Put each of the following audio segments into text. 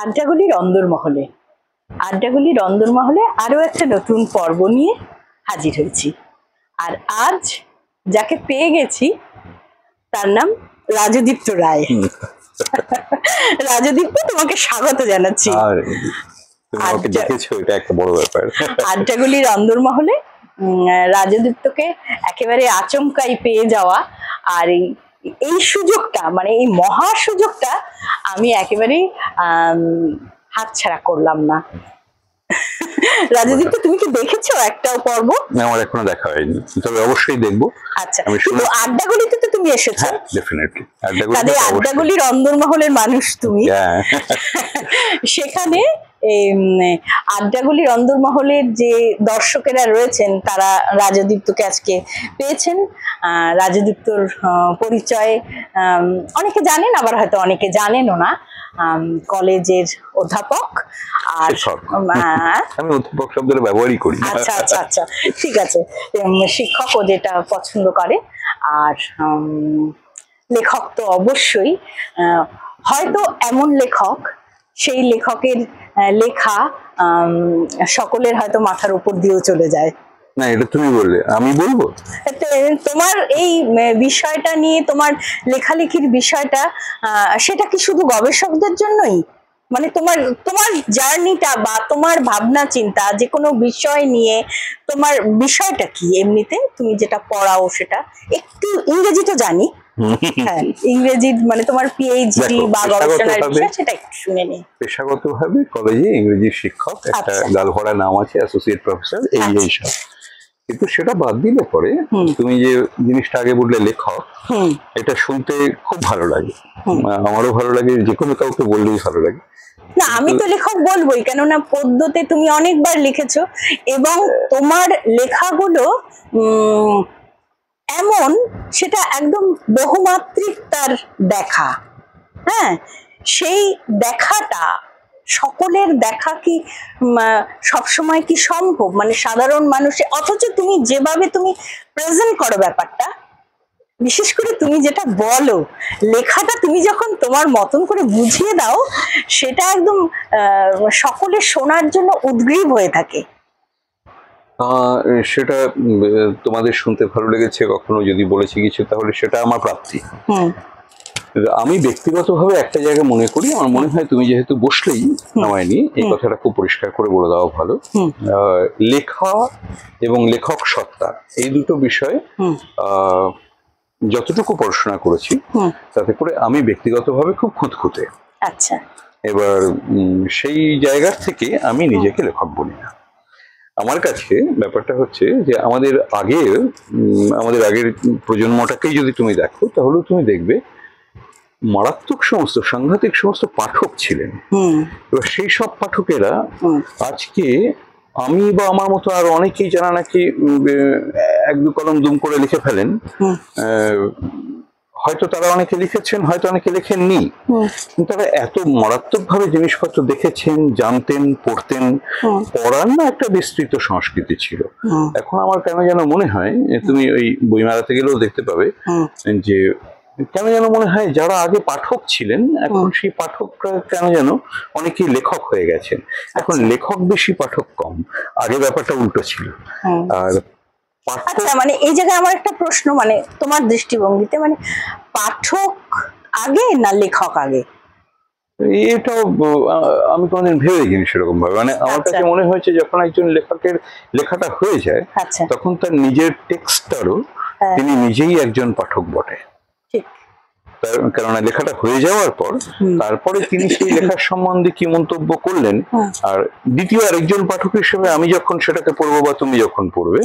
আড্ডাগুলির অন্দরমহলে আরো একটা নতুন পর্ব নিয়ে হাজির হয়েছি। আর আজ যাকে পেয়ে গেছি তার নাম রাজদীপ্ত রায়। রাজদীপ্ত, তোমাকে স্বাগত জানাচ্ছি। আড্ডাগুলির অন্দরমহলে রাজদীপ্তকে একেবারে আচমকাই পেয়ে যাওয়া, আর এই সুযোগটা, মানে এই মহা সুযোগটা আমি একেবারেই হাতছাড়া করলাম না। রাজদীপ্ত, তুমি কি দেখেছো একটাও পর্ব? আমার এখনো দেখা হয়নি, তবে অবশ্যই দেখবো। আচ্ছা, কিন্তু আড্ডাগুলিতে তো তুমি এসেছো। ডেফিনেটলি আড্ডাগুলির অন্দরমহলের মানুষ তুমি। সেখানে আড্ডাগুলির অন্দরমহলের যে দর্শকেরা রয়েছেন তারা রাজদীপ্তকে আজকে পেয়েছেন। রাজদীপ্তর পরিচয় অনেকে জানেন, আবার হয়তো অনেকে জানেনও না। কলেজের অধ্যাপক, আর আমি অধ্যাপক শব্দটা ব্যবহারই করি। আচ্ছা আচ্ছা আচ্ছা, ঠিক আছে, শিক্ষক ও যেটা পছন্দ করে। আর লেখক তো অবশ্যই, হয়তো এমন লেখক, সেই লেখকের লেখা সকলের হয়তো মাথার উপর দিয়েও চলে যায়। না, এটা তুমি বললে, আমি বলবো। তোমার এই বিষয়টা নিয়ে, তোমার লেখালেখির বিষয়টা, সেটা কি শুধু গবেষকদের জন্যই? মানে তোমার জার্নিটা বা তোমার ভাবনা চিন্তা যে কোনো বিষয় নিয়ে, তোমার বিষয়টা কি এমনিতে? তুমি যেটা পড়াও সেটা একটু ইংরেজি তো জানি, হ্যাঁ, ইংরেজি মানে তোমার পিএইচডি বা গবেষণার বিষয়, সেটা একটু শুনে নিই। পেশাগতভাবে কলেজে ইংরেজি শিক্ষক, একটা গালভরা নাম আছে, অ্যাসোসিয়েট প্রফেসর, এই সব। কিন্তু সেটা বাদ দিলে পরে তুমি যে জিনিসটা আগে বললে লেখক, এটা শুনতে খুব ভালো লাগে, আমারও ভালো লাগে, যে কোনো কাউকে বললেই ভালো লাগে। না, আমি তো লেখক বলবোই, কেননা পদ্যতে তুমি অনেকবার লিখেছো এবং তোমার লেখাগুলো এমন, সেটা একদম বহুমাত্রিক তার দেখা। হ্যাঁ, সেই দেখাটা সকলের দেখা কি সবসময় কি সম্ভব, মানে সাধারণ মানুষের? অথচ তুমি যেভাবে তুমি প্রেজেন্ট করো ব্যাপারটা, বিশেষ করে তুমি যেটা বলো, লেখাটা তুমি যখন তোমার মতন করে বুঝিয়ে দাও, সেটা একদম সকলের শোনার জন্য উদ্গ্রীব হয়ে থাকে। সেটা তোমাদের শুনতে ভালো লেগেছে, কখনো যদি বলেছি কিছু, তাহলে সেটা আমার প্রাপ্তি। আমি ব্যক্তিগতভাবে একটা জায়গা মনে করি, আমার মনে হয় তুমি যেহেতু বসলেই নামায়নি, এই কথাটা খুব পরিষ্কার করে বলে দেওয়া ভালো। লেখা এবং লেখক সত্তা, এই দুটো বিষয়ে যতটুকু পড়াশোনা করেছি তাতে করে আমি ব্যক্তিগতভাবে খুব খুঁতখুঁতে। আচ্ছা, এবার সেই জায়গার থেকে আমি নিজেকে লেখক বলি না। আমার কাছে ব্যাপারটা হচ্ছে যে আমাদের আগের প্রজন্মটাকেই যদি তুমি দেখো, তাহলে তুমি দেখবে মারাত্মক সমস্ত, সাংঘাতিক সমস্ত পাঠক ছিলেন। এবার সেই সব পাঠকেরা আজকে আমি বা আমার মতো আর অনেকেই যারা নাকি এক দু কলম দুম করে লিখে ফেলেন, হয়তো তারা অনেকে লিখেছেন, হয়তো অনেকে লেখেননি, কিন্তু তারা এত মারাত্মক ভাবে জিনিসপত্র দেখেছেন, জানতেন, পড়তেন। পড়ার না একটা বিস্তৃত সংস্কৃতি ছিল। এখন আমার কেন যেন মনে হয়, তুমি ওই বইমেলাতে গেলেও দেখতে পাবে যে কেন যেন মনে হয় যারা আগে পাঠক ছিলেন, এখন সেই পাঠকরা কেন যেন অনেকেই লেখক হয়ে গেছেন। এখন লেখক বেশি, পাঠক কম। আগে ব্যাপারটা উল্টো ছিল। আর আচ্ছা, মানে এই জায়গায় আমার একটা প্রশ্ন, মানে তোমার দৃষ্টিভঙ্গিতে, মানে পাঠক আগে না লেখক আগে? এটাও আমি কোনোদিন ভেবে দেখিনি সেরকম ভাবে। মানে আমার কাছে মনে হয়েছে যখন একজন লেখকের লেখাটা হয়ে যায়, তখন তার নিজের টেক্সটারও তিনি নিজেই একজন পাঠক বটে। কেননা লেখাটা হয়ে যাওয়ার পর তারপরে তিনি সেই লেখার সম্বন্ধে কি মন্তব্য করলেন, আর দ্বিতীয় আরেকজন পাঠক হিসেবে আমি যখন সেটাকে পড়বো বা তুমি যখন পড়বে,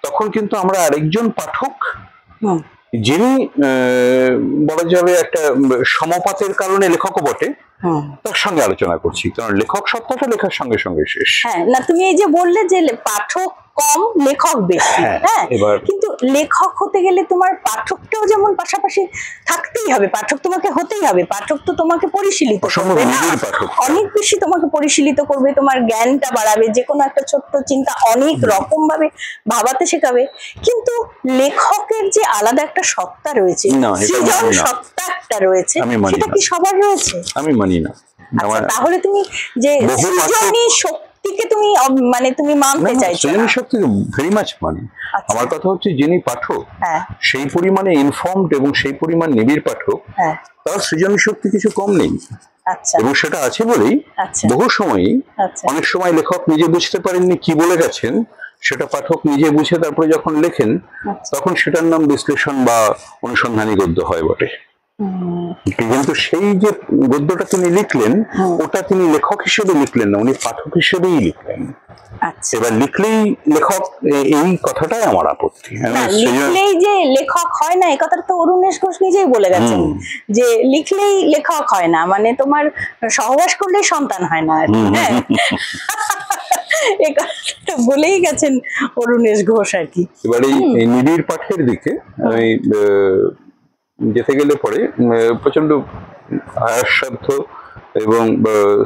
তখন কিন্তু আমরা আরেকজন পাঠক, যিনি বলা যাবে একটা সমপাতের কারণে লেখকও বটে, তার সঙ্গে আলোচনা করছি। কারণ লেখক সত্তাটা লেখার সঙ্গে সঙ্গে শেষ। হ্যাঁ, না, তুমি এই যে বললে যে পাঠক কম, লেখক বেশি, হ্যাঁ, কিন্তু লেখক হতে গেলে তোমার পাঠকটাও যেমন পাশাপাশি থাকতেই হবে, পাঠক তোমাকে হতেই হবে। পাঠক তো তোমাকে পরিশীলিত করবে না, অনেক বেশি তোমাকে পরিশীলিত করবে, তোমার জ্ঞানটা বাড়াবে, যে কোনো একটা ছোট্ট চিন্তা অনেক রকম ভাবে ভাবাতে শেখাবে। কিন্তু লেখকের যে আলাদা একটা সত্তা রয়েছে, সৃজন সত্তা একটা রয়েছে, সেটা কি সবার রয়েছে? আমি মানি না। তাহলে তুমি যে সৃজনী শক্তিকে তুমি মানে তুমি মানতে চাইছো? সৃজনী শক্তি ভেরি মাচ মানি। আমার কথা হচ্ছে যিনি পাঠক সেই পরিমাণে ইনফর্মড এবং সেই পরিমাণ নিবিড় পাঠক, তার সৃজনী শক্তি কিছু কম নেই। এবং সেটা আছে বলেই বহু সময়ই অনেক সময় লেখক নিজে বুঝতে পারেননি কি বলে গেছেন, সেটা পাঠক নিজে বুঝে তারপরে যখন লেখেন তখন সেটার নাম বিশ্লেষণ বা অনুসন্ধানী গদ্য হয় বটে। কিন্তু সেই যে গদ্যটা তিনি লিখলেন ওটা তিনি লেখক হিসেবে লিখলেন না, উনি পাঠক হিসেবেই লিখলেন। এবার লিখলেই লেখক, এই কথাটাই আমার আপত্তি। লিখলেই যে লেখক হয় না এই কথাটা তো অরুণেশ ঘোষ নিজেই বলে গেছেন, যে লিখলেই লেখক হয় না, মানে তোমার সহবাস করলেই সন্তান হয় না। হ্যাঁ, এই কথাটা বলেই গেছেন অরুণেশ ঘোষ আর কি। এবার এই নিবিড় পাঠের দিকে আমি যেতে গেলে পরে প্রচন্ড আয়াসসাধ্য এবং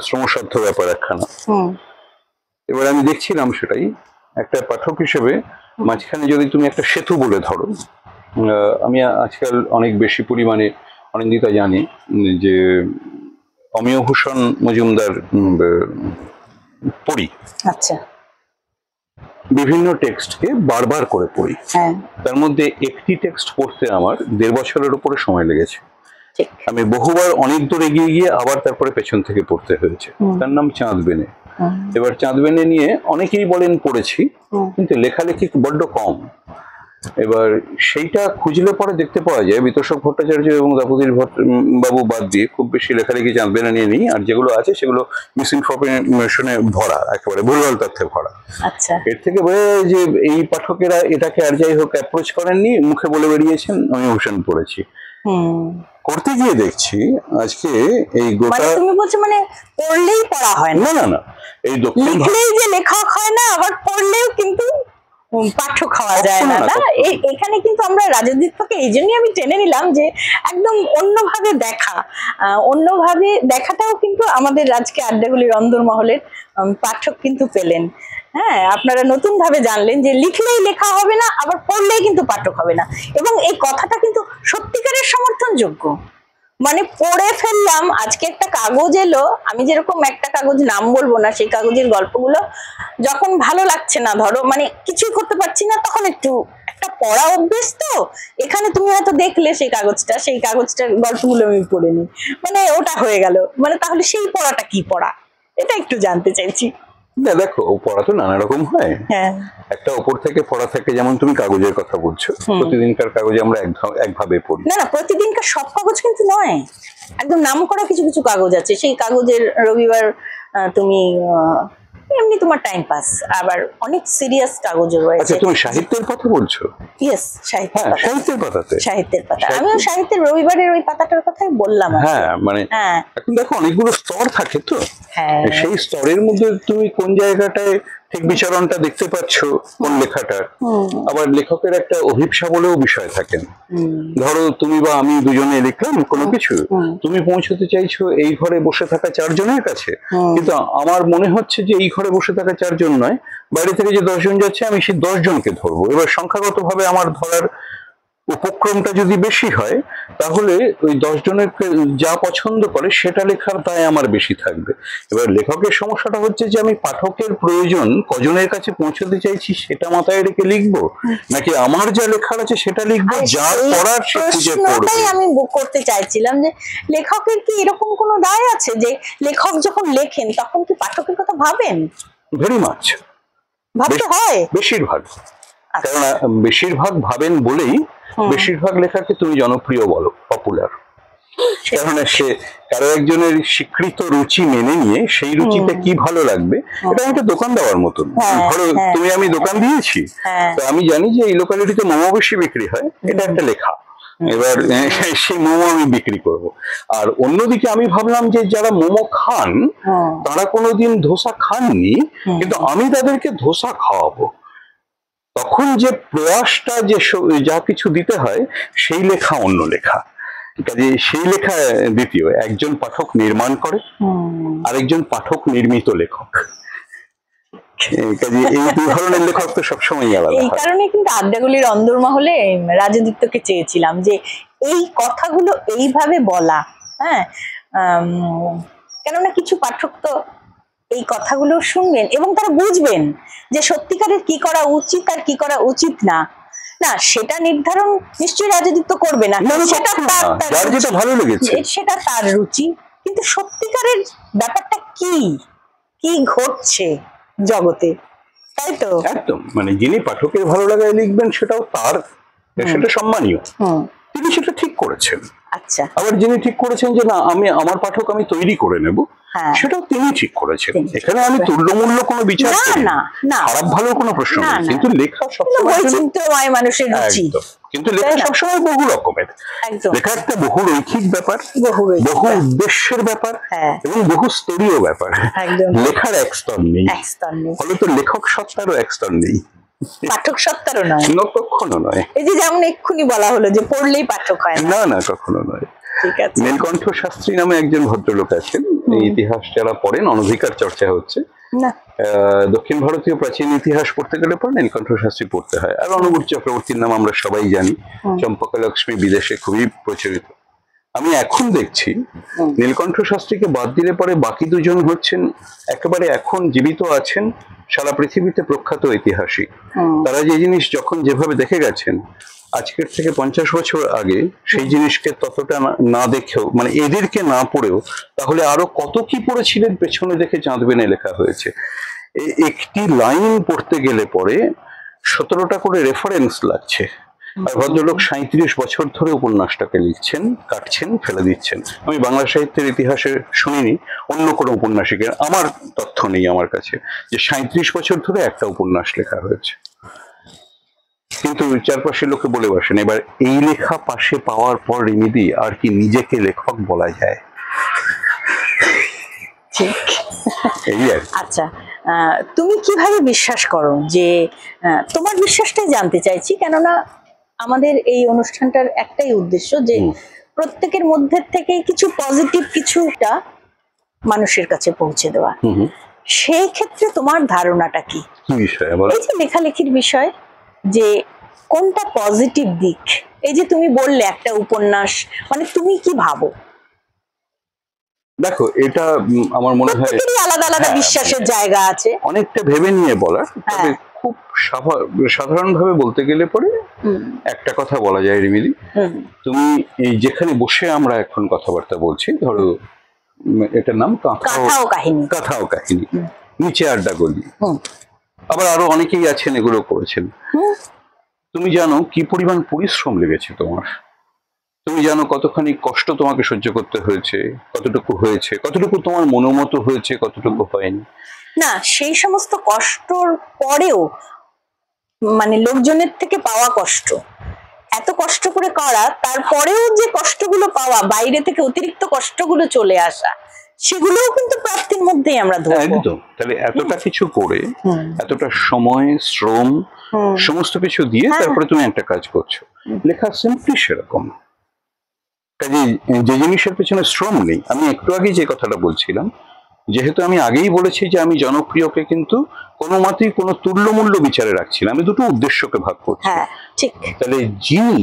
শ্রমসাধ্য ব্যাপার একখানা। এবার আমি দেখছিলাম সেটাই একটা পাঠক হিসেবে, মাঝখানে যদি তুমি একটা সেতু বলে ধরো, আমি আজকাল অনেক বেশি পরিমাণে অনিন্দিতা জানি যে অমিয়ভূষণ মজুমদার পড়ি, বিভিন্ন টেক্সটকে বারবার করে পড়ি। তার মধ্যে একটি টেক্সট পড়তে আমার 1.5 বছরের উপরে সময় লেগেছে। আমি বহুবার অনেক দূর এগিয়ে গিয়ে আবার তারপরে পেছন থেকে পড়তে হয়েছে। তার নাম চাঁদ বেনে। এবার চাঁদ বেনে নিয়ে অনেকেই বলেন পড়েছি, কিন্তু লেখালেখি বড্ড কম। এবার সেইটা খুঁজলে পরে দেখতে পাওয়া যায় বিতোষক ভট্টাচার্য এবং দাপোদির বাবু বাদ দিয়ে খুব বেশি লেখালেখি চাঁদ বেনে নিয়ে নেই, আর যেগুলো আছে সেগুলো মিসইনফরমেশনে ভরা, একেবারে ভুলভাল তথ্যে ভরা। এর থেকে বোঝা যায় যে এই পাঠকেরা এটাকে আর যাই হোক অ্যাপ্রোচ করেননি, মুখে বলে বেরিয়েছেন অমিয়ভূষণ পড়েছি। করতে গিয়ে দেখছি আজকে এই গোটা, তুমি বলছো মানে পড়লেই পড়া হয় না? না না, এই লিখলেই যে লেখক হয় না, আবার পড়লেও কিন্তু পাঠক হওয়া যায় না। এখানে কিন্তু আমরা রাজদীপকে এই জন্যই আমি টেনে নিলাম যে একদম অন্যভাবে দেখা, অন্যভাবে দেখাটাও কিন্তু আমাদের আজকে আড্ডাগুলির অন্দরমহলের পাঠক কিন্তু পেলেন। হ্যাঁ, আপনারা নতুন ভাবে জানলেন যে লিখলেই লেখা হবে না, আবার পড়লেই কিন্তু পাঠক হবে না। এবং এই কথাটা কিন্তু সত্যিকারের সমর্থনযোগ্য। মানে পড়ে ফেললাম, আজকে একটা কাগজ এলো, আমি যেরকম একটা কাগজ নাম বলবো না, সেই কাগজের গল্পগুলো যখন ভালো লাগছে না, ধরো মানে কিছুই করতে পারছি না, তখন একটু একটা পড়া অভ্যেস। তো এখানে তুমি হয়তো দেখলে সেই কাগজটার গল্পগুলো আমি পড়ে নিই, মানে ওটা হয়ে গেল। মানে তাহলে সেই পড়াটা কি পড়া, এটা একটু জানতে চাইছি। না দেখো, পড়া তো নানা রকম হয়। একটা উপর থেকে পড়া থাকে, যেমন তুমি কাগজের কথা বলছো, প্রতিদিনকার কাগজে আমরা একভাবে পড়ি। না না, প্রতিদিনকার সব কাগজ কিন্তু নয়, একদম নাম করা কিছু কিছু কাগজ আছে, সেই কাগজের রবিবার তুমি এমনি তোমার টাইম পাস, আবার অনেক সিরিয়াস কাগজও রয়েছে। আচ্ছা, তুমি সাহিত্যের কথা বলছো? ইয়েস, সাহিত্যের পাতাতে, সাহিত্যের পাতা। আমিও সাহিত্যের রবিবারের ওই পাতাটার কথাই বললাম। হ্যাঁ, মানে এখন দেখো অনেকগুলো স্তর থাকে, তো সেই স্তরের মধ্যে তুমি কোন জায়গাটায় ঠিক বিচরণটা দেখতে পাচ্ছ কোন লেখাটার। আবার লেখকের একটা অভিপ্সা বলেও বিষয় থাকেন। ধরো তুমি বা আমি দুজনে লিখলাম কোনো কিছু, তুমি পৌঁছতে চাইছো এই ঘরে বসে থাকা 4 জনের কাছে, কিন্তু আমার মনে হচ্ছে যে এই ঘরে বসে থাকা 4 জন নয়, বাইরে থেকে যে 10 জন যাচ্ছে আমি সেই 10 জনকে ধরবো। এবার সংখ্যাগতভাবে আমার ধরার উপক্রমটা যদি বেশি হয়, তাহলে ওই 10 জনের যা পছন্দ করে সেটা লেখার দায় আমার বেশি থাকবে। এবার লেখকের সমস্যাটা হচ্ছে যে আমি পাঠকের প্রয়োজন কজনের কাছে পৌঁছতে চাইছি সেটা মাথায় রেখে লিখবো, নাকি আমার যা লেখার আছে সেটা লিখবো, যা পড়ার সে খুঁজে পড়বে। আমি করতে চাইছিলাম যে লেখকের কি এরকম কোনো দায় আছে যে লেখক যখন লেখেন তখন কি পাঠকের কথা ভাবেন? ভেরি মাচ ভাবতে হয়, বেশিরভাগ। কারণ বেশিরভাগ ভাবেন বলেই বেশিরভাগ লেখাকে তুমি জনপ্রিয় বলো, পপুলার। কারণ সে কারো একজনের স্বীকৃত রুচি মেনে নিয়ে সেই রুচিতে কি ভালো লাগবে, এটা একটা দোকান দেওয়ার মতন। ধরো তুমি আমি দোকান দিয়েছি, তো আমি জানি যে এই লোকালিটিতে মোমো বেশি বিক্রি হয়, এটা একটা লেখা। এবার সেই মোমো আমি বিক্রি করব। আর অন্যদিকে আমি ভাবলাম যে যারা মোমো খান তারা কোনোদিন ধোসা খাননি, কিন্তু আমি তাদেরকে ধোসা খাওয়াবো। তখন যে প্রয়াসটা, যে যা কিছু দিতে হয়, সেই লেখা অন্য লেখা। কাজে সেই লেখা দ্বিতীয়, একজন পাঠক নির্মাণ করে, আরেকজন পাঠক নির্মিত লেখক। কাজে এই দুই ধরনের লেখক তো সবসময় আলাদা। এই কারণে কিন্তু আড্ডাগুলির অন্দরমহলে রাজদীপ্তকে চেয়েছিলাম যে এই কথাগুলো এইভাবে বলা। হ্যাঁ, কেননা কিছু পাঠক তো এই কথাগুলো শুনবেন এবং তারা বুঝবেন যে সত্যিকারের কি করা উচিত আর কি করা উচিত না। না, সেটা নির্ধারণ নিশ্চয়ই রাজনীতি করবে না, সেটা তার ভালো লেগেছে, সেটা তার রুচি। কিন্তু সত্যিকারের ব্যাপারটা কি কি ঘটছে জগতে, তাই তো? একদম, মানে যিনি পাঠকের ভালো লাগায় লিখবেন সেটাও তার, সেটা সম্মানীয়, তিনি সেটা ঠিক করেছেন। আচ্ছা, আবার যিনি ঠিক করেছেন যে না আমি আমার পাঠক আমি তৈরি করে নেব, সেটাও তিনি ঠিক করেছেন। এখানে আমি তুল্যমূল্য কোনো বিচার করি না, খারাপ ভালো কোনো প্রশ্ন নেই, কিন্তু লেখা সবসময় বৈচিত্র্যময় মানুষের রুচি, কিন্তু লেখা সবসময় বহু রকমের, লেখা একটা বহু রৈখিক ব্যাপার, বহু উদ্দেশ্যের ব্যাপার এবং বহু স্তরীয় ব্যাপার। লেখার এক স্তর নেই, ফলত লেখক সত্তারও এক স্তর নেই, পাঠক সত্তারও নয়, কখনো নয়। এই যে যেমন এক্ষুনি বলা হলো যে পড়লেই পাঠক হয় না, না কখনো নয়। নীলকণ্ঠ শাস্ত্রী নামে একজন ভদ্রলোক আছেন, এই ইতিহাস যারা পড়েন, অনধিকার চর্চা হচ্ছে, দক্ষিণ ভারতীয় প্রাচীন ইতিহাস পড়তে গেলে পরে নীলকণ্ঠ শাস্ত্রী পড়তে হয়। আর অনুকূল চক্রবর্তীর নাম আমরা সবাই জানি, চম্পকা লক্ষ্মী বিদেশে খুবই প্রচলিত। আমি এখন দেখছি নীলকণ্ঠ শাস্ত্রীকে বাদ দিলে পরে বাকি দুজন হচ্ছেন একেবারে এখন জীবিত আছেন, সারা পৃথিবীতে প্রখ্যাত ঐতিহাসিক। তারা যে জিনিস যখন যেভাবে দেখে গেছেন আজকের থেকে 50 বছর আগে, সেই জিনিসকে ততটা না দেখেও, মানে এদেরকে না পড়েও তাহলে আরো কত কি পড়েছিলেন পেছনে দেখে চাঁদ বেনে লেখা হয়েছে। একটি লাইন পড়তে গেলে পরে 17টা করে রেফারেন্স লাগছে। আর ভদ্রলোক 37 বছর ধরে উপন্যাসটাকে লিখছেন, কাটছেন, ফেলে দিচ্ছেন। আমি বাংলা সাহিত্যের ইতিহাসে শুনিনি অন্য কোনো উপন্যাসিকের, আমার তথ্য নেই আমার কাছে, যে 37 বছর ধরে একটা উপন্যাস লেখা হয়েছে। কিন্তু চারপাশের লোকে বলে বসেন, এবার এই লেখা পাশে পাওয়ার পর রিমিদি আর কি নিজেকে লেখক বলা যায়? এই আর আচ্ছা, তুমি কিভাবে বিশ্বাস করো যে, তোমার বিশ্বাসটাই জানতে চাইছি, কেননা আমাদের এই অনুষ্ঠানটার একটাই উদ্দেশ্য যে প্রত্যেকের মধ্যে থেকে কিছু পজিটিভ কিছুটা মানুষের কাছে পৌঁছে দেওয়া। সেই ক্ষেত্রে তোমার ধারণাটা কি এই যে লেখালেখির বিষয়, যে কোনটা পজিটিভ দিক? এই যে তুমি বললে একটা উপন্যাস, মানে তুমি কি ভাবো? দেখো, এটা আমার মনে হয় আলাদা আলাদা বিশ্বাসের জায়গা আছে, অনেকটা ভেবে নিয়ে বলার। তবে খুব সাধারণভাবে বলতে গেলে পরে একটা কথা বলা যায় রিমিদি, তুমি এই যেখানে বসে আমরা এখন কথাবার্তা বলছি, ধরো এটার নাম কাঁথাও কাহিনী, নিচে আড্ডা গলি, আবার আরো অনেকেই আছেন এগুলো করেছেন। তুমি জানো কি পরিমাণ পরিশ্রম লেগেছে তোমার, তুমি জানো কতখানি কষ্ট তোমাকে সহ্য করতে হয়েছে, কতটুকু হয়েছে, কতটুকু তোমার মনোমত হয়েছে, কতটুকু হয়নি। না, সেই সমস্ত কষ্টর পরেও, মানে লোকজনের থেকে পাওয়া কষ্ট, এত কষ্ট করে করা, তারপরেও যে কষ্টগুলো পাওয়া, বাইরে থেকে অতিরিক্ত কষ্টগুলো চলে আসা, সেগুলোও কিন্তু প্রাপ্তির মধ্যেই আমরা ধরবো। একদম। তাহলে এতটা কিছু করে, এতটা সময়, শ্রম, সমস্ত কিছু দিয়ে তারপরে তুমি একটা কাজ করছো, লেখা সিম্পলি সেরকম। কাজে যে জিনিসের পেছনে শ্রম নেই, আমি একটু আগে যে কথাটা বলছিলাম, যেহেতু আমি আগেই বলেছি যে আমি জনপ্রিয়কে কিন্তু কোনো মতেই কোনো তুল্যমূল্য বিচারে রাখছি না, আমি দুটো উদ্দেশ্যকে ভাগ করছি। তাহলে যিনি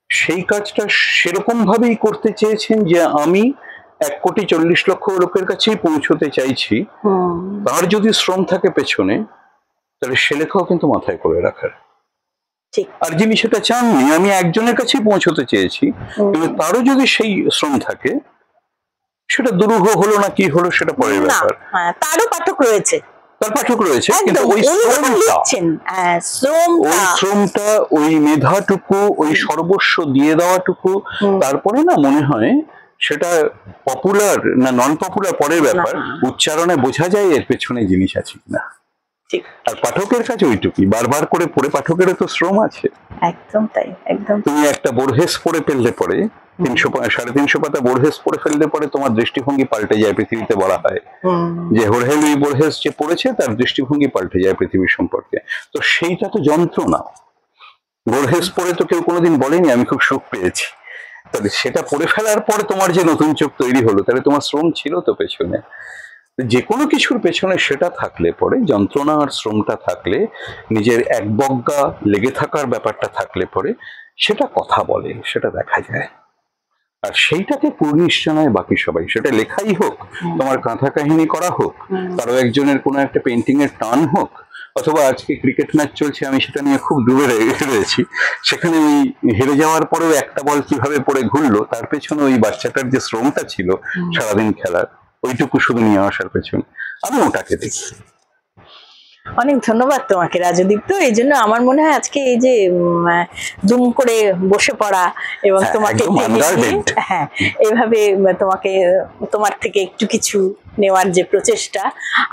সেই কাজটা সেরকম ভাবেই করতে চেয়েছেন যে আমি 1,40,00,000 লোকের কাছেই পৌঁছতে চাইছি, তার যদি শ্রম থাকে পেছনে, তাহলে সে লেখাও কিন্তু মাথায় করে রাখার। আর যিনি সেটা চাননি, আমি একজনের কাছেই পৌঁছতে চেয়েছি, কিন্তু তারও যদি সেই শ্রম থাকে, সেটা দুরূহ হলো না কি হলো সেটা পরের ব্যাপার। তারও পাঠক রয়েছে, তার পাঠক রয়েছে, কিন্তু ওই শ্রমটা, ওই মেধাটুকু, ওই সর্বস্ব দিয়ে দেওয়াটুকু, তারপরে না মনে হয় সেটা পপুলার না নন পপুলার পরের ব্যাপার, উচ্চারণে বোঝা যায় এর পেছনে জিনিস আছে কিনা। আর পাঠকের কাছে ওইটুকুই, বারবার করে পড়ে পাঠকেরও তো শ্রম আছে। একদম তাই, একদম। তুমি একটা বোর্হেস পড়ে ফেললে পরে, 300-350 পাতা বোর্হেস পড়ে ফেললে পরে তোমার দৃষ্টিভঙ্গি পাল্টে যায়। পৃথিবীতে বলা হয় যে হোর্হে লুই বোর্হেস যে পড়েছে তার দৃষ্টিভঙ্গি পাল্টে যায় পৃথিবীর সম্পর্কে। তো সেইটা তো যন্ত্রণা। বোর্হেস পড়ে তো কেউ কোনোদিন বলেনি আমি খুব সুখ পেয়েছি, তাহলে সেটা পড়ে ফেলার পরে তোমার যে নতুন চোখ তৈরি হলো, তাহলে তোমার শ্রম ছিল তো পেছনে। যে কোনো কিছুর পেছনে সেটা থাকলে পরে, যন্ত্রণা আর শ্রমটা থাকলে, নিজের একবজ্ঞা লেগে থাকার ব্যাপারটা থাকলে পরে, সেটা কথা বলে, সেটা দেখা যায়। আর সেইটাকে পূর্ণিশ্চনায় বাকি সবাই, সেটা লেখাই হোক, তোমার কাঁথা কাহিনী করা হোক, কারো একজনের কোনো একটা পেন্টিং এর টান হোক, অথবা আজকে ক্রিকেট ম্যাচ চলছে, আমি সেটা নিয়ে খুব ডুবে রয়েছি, সেখানে ওই হেরে যাওয়ার পরেও একটা বল কিভাবে পড়ে ঘুরলো, তার পেছনে ওই বাচ্চাটার যে শ্রমটা ছিল সারাদিন খেলার, ওইটুকু শুধু নিয়ে আসার পেছনে আমি ওটাকে দেখি। অনেক ধন্যবাদ তোমাকে রাজদীপ্ত। এই জন্য আমার মনে হয় আজকে এই যে দুম করে বসে পড়া এবং তোমাকে হ্যাঁ এইভাবে তোমার থেকে একটু কিছু নেওয়ার যে প্রচেষ্টা,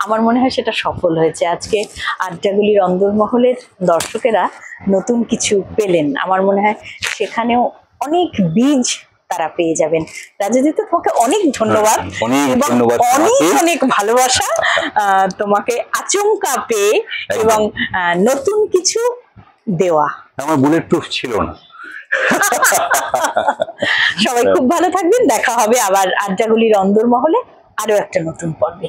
আমার মনে হয় সেটা সফল হয়েছে। আজকে আড্ডাগুলির অন্দরমহলের দর্শকেরা নতুন কিছু পেলেন, আমার মনে হয় সেখানেও অনেক বীজ তারা পেয়ে যাবেন। রাজদীপ্ত, তোমাকে অনেক ধন্যবাদ এবং অনেক অনেক ভালোবাসা তোমাকে আচমকা পেয়ে এবং নতুন কিছু দেওয়া। আমার বুলেট প্রুফ ছিল না। সবাই খুব ভালো থাকবেন, দেখা হবে আবার আড্ডাগুলির অন্দরমহলে আরো একটা নতুন পর্বে।